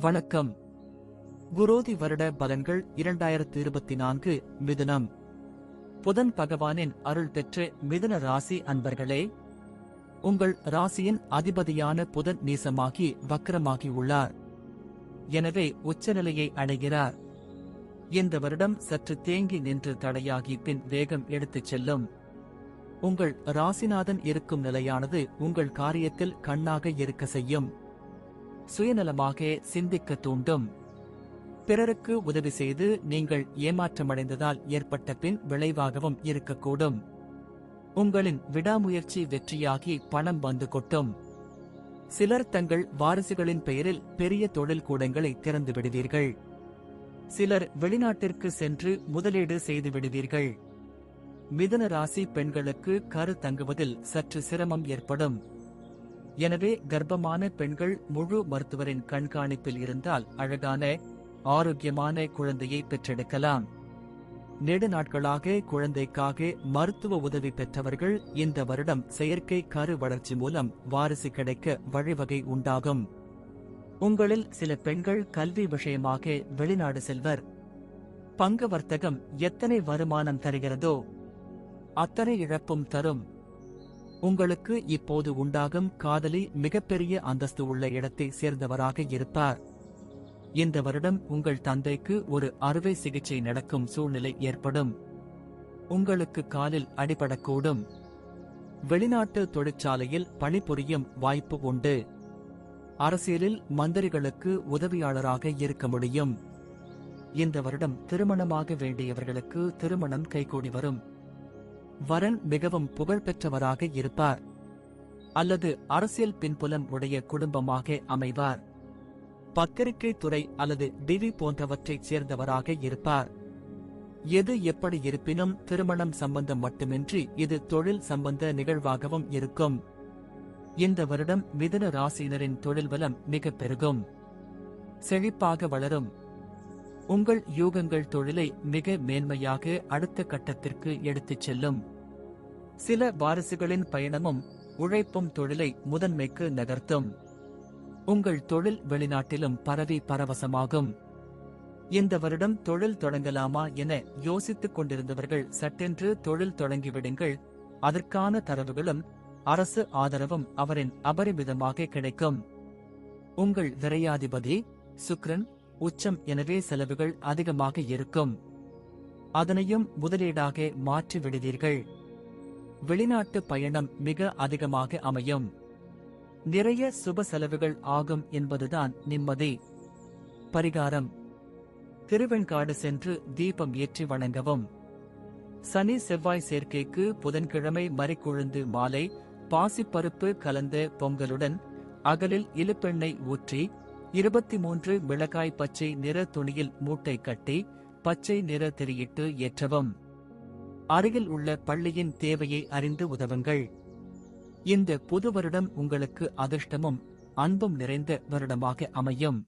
வணக்கம். குரோதி வருட பலன்கள் 2024 மிதுனம். புதன் பகவானின் அருள் பெற்று மிதுன ராசி அன்பர்களே, உங்கள் ராசியின் அதிபதியான புதன் நீசமாகி வக்ரமாகி உள்ளார். எனவே உச்சநிலையை அடைகிறார். இந்த வருடம் சற்று தேங்கி நின்று தடையாகி பின் வேகம் எடுத்துச் செல்லும். உங்கள் ராசிநாதன் இருக்கும் நிலையானது உங்கள் காரியத்தில் கண்ணாக இருக்க செய்யும். சுயநலமாக சிந்திக்க தூண்டும். பிறருக்கு உதவி செய்து நீங்கள் ஏமாற்றமடைந்ததால் ஏற்பட்ட பின் விளைவாகவும் இருக்கக்கூடும். உங்களின் விடாமுயற்சி வெற்றியாகி பணம் வந்து கொட்டும். சிலர் தங்கள் வாரிசுகளின் பெயரில் பெரிய தொழில் கூடங்களை திறந்து விடுவீர்கள். சிலர் வெளிநாட்டிற்கு சென்று முதலீடு செய்து விடுவீர்கள். மிதுன ராசி பெண்களுக்கு கரு தங்குவதில் சற்று சிரமம் ஏற்படும். எனவே கர்ப்பமான பெண்கள் முழு மருத்துவரின் கண்காணிப்பில் இருந்தால் அழகான ஆரோக்கியமான குழந்தையை பெற்றெடுக்கலாம். நெடு நாட்களாக குழந்தைக்காக மருத்துவ உதவி பெற்றவர்கள் இந்த வருடம் செயற்கை கரு வளர்ச்சி மூலம் வாரிசு கிடைக்க வழிவகை உண்டாகும். உங்களில் சில பெண்கள் கல்வி விஷயமாக வெளிநாடு செல்வர். பங்கு வர்த்தகம் எத்தனை வருமானம் தருகிறதோ அத்தனை இழப்பும் தரும். உங்களுக்கு இப்போது உண்டாகும் காதலி மிகப்பெரிய அந்தஸ்து உள்ள இடத்தை சேர்ந்தவராக இருப்பார். இந்த வருடம் உங்கள் தந்தைக்கு ஒரு அறுவை சிகிச்சை நடக்கும் சூழ்நிலை ஏற்படும். உங்களுக்கு காலில் அடிபடக்கூடும். வெளிநாட்டு தொழிற்சாலையில் பணிபுரியும் வாய்ப்பு உண்டு. அரசியலில் மந்திரிகளுக்கு உதவியாளராக இருக்க முடியும். இந்த வருடம் திருமணமாக வேண்டியவர்களுக்கு திருமணம் கைகூடி வரும். வரன் மிகவும் புகழ்பெற்றவராக இருப்பார். அல்லது அரசியல் பின்புலம் உடைய குடும்பமாக அமைவார். பத்திரிகை துறை அல்லது டிவி போன்றவற்றைச் சேர்ந்தவராக இருப்பார். எது எப்படி இருப்பினும் திருமணம் சம்பந்தம் மட்டுமின்றி இது தொழில் சம்பந்த நிகழ்வாகவும் இருக்கும். இந்த வருடம் மிதுன ராசியினரின் தொழில் வளம் மிக பெருகும். செழிப்பாக வளரும். உங்கள் யூகங்கள் தொழிலை மிக மேன்மையாக அடுத்த கட்டத்திற்கு எடுத்துச் செல்லும். சில வாரிசுகளின் பயணமும் உழைப்பும் தொழிலை முதன்மைக்கு நகர்த்தும். உங்கள் தொழில் வெளிநாட்டிலும் பரவி பரவசமாகும். இந்த வருடம் தொழில் தொடங்கலாமா என யோசித்துக் கொண்டிருந்தவர்கள் சட்டென்று தொழில் தொடங்கிவிடுங்கள். அதற்கான தரவுகளும் அரசு ஆதரவும் அவரின் அபரிமிதமாக கிடைக்கும். உங்கள் விரையாதிபதி சுக்கிரன் உச்சம், எனவே செலவுகள் அதிகமாக இருக்கும். அதனையும் முதலீடாக மாற்றி விடுவீர்கள். வெளிநாட்டு பயணம் மிக அதிகமாக அமையும். நிறைய சுப செலவுகள் ஆகும் என்பதுதான் நிம்மதி. பரிகாரம்: திருவெண்காடு சென்று தீபம் ஏற்றி வணங்கவும். சனி செவ்வாய் சேர்க்கைக்கு புதன்கிழமை மறிக்குழுந்து மாலை பாசிப்பருப்பு கலந்த பொங்கலுடன் அகலில் இலுப்பெண்ணெய் ஊற்றி 23 மிளகாய் பச்சை நிற துணியில் மூட்டை கட்டி பச்சை நிற திரியிட்டு ஏற்றவும். அருகில் உள்ள பள்ளியின் தேவையை அறிந்து உதவுங்கள். இந்த புது வருடம் உங்களுக்கு அதிர்ஷ்டமும் அன்பும் நிறைந்த வருடமாக அமையும்.